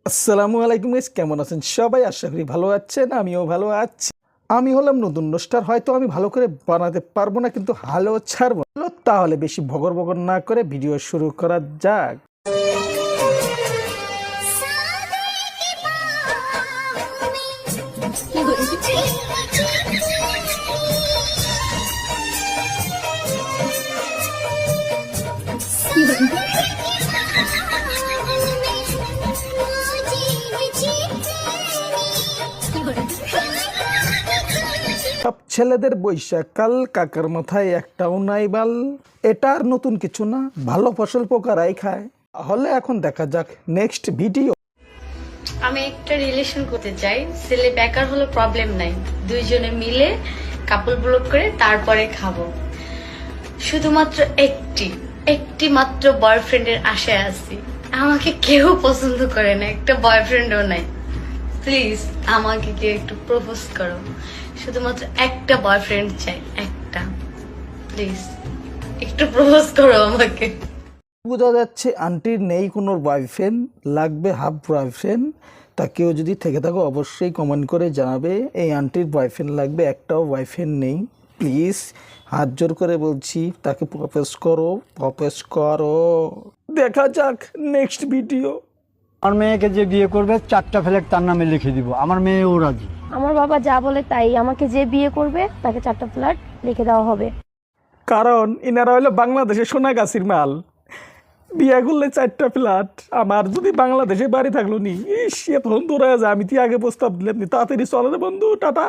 আসসালামু আলাইকুম গাইস, কেমন আছেন সবাই? আশা করি ভালো আছেন, আমিও ভালো আছি। আমি হলাম নতুন স্টার, হয়তো আমি ভালো করে বানাতে পারবো না, কিন্তু হালো ছাড়বো না। তাহলে বেশি ভগর ভগর না করে ভিডিও শুরু করা যাক। সব ছেলেদের বৈশাখকাল, কাকার মাথায় একটাও নাই বাল। এটা আর নতুন কিছু না, ভালো ফসল পোকারাই খায়। তাহলে এখন দেখা যাক নেক্সট ভিডিও। আমি একটা রিলেশন করতে চাই, ছেলে বেকার হলো প্রবলেম নাই, দুইজনে মিলে কাপল ব্লক করে তারপরে খাবো। শুধুমাত্র একটি মাত্র বয়ফ্রেন্ডের আশায় আছি। আমাকে কেউ পছন্দ করে না, একটা বয়ফ্রেন্ডও নাই। প্লিজ আমাকে কেউ একটু প্রপোজ করো। শুধুমাত্র একটা বয়ফ্রেন্ড চাই, একটা। প্লিজ একটু প্রপোজ করো আমাকে। বোঝা যাচ্ছে আন্টির নেই কোনো বয়ফ্রেন্ড, লাগবে হাফ বয়ফ্রেন্ড। তা কেউ যদি থেকে থাকো অবশ্যই কমেন্ট করে জানাবে এই আন্টির বয়ফ্রেন্ড লাগবে, একটাও বয়ফ্রেন্ড নেই। প্লিজ হাত জোর করে বলছি, তাকে প্রপোজ করো। দেখা যাক নেক্সট ভিডিও। আমার মেয়েকে যে বিয়ে করবে 4টা ফ্ল্যাট তার নামে লিখে দিব। আমার মেয়েও রাজি। আমার বাবা যা বলে তাই, আমাকে যে বিয়ে করবে তাকে 4টা ফ্ল্যাট লিখে দেওয়া হবে। কারণ ইনারা হলো বাংলাদেশের সোনাগাছির মাল। বিয়ে করলে 4টা ফ্ল্যাট। আমার যদি বাংলাদেশে বাড়ি থাকলো নি, ইস, তখন দৌড়ে যায়। আমি তুই আগে প্রস্তাব দিলাম নি, তাড়াতাড়ি চলে বন্ধু, টাটা।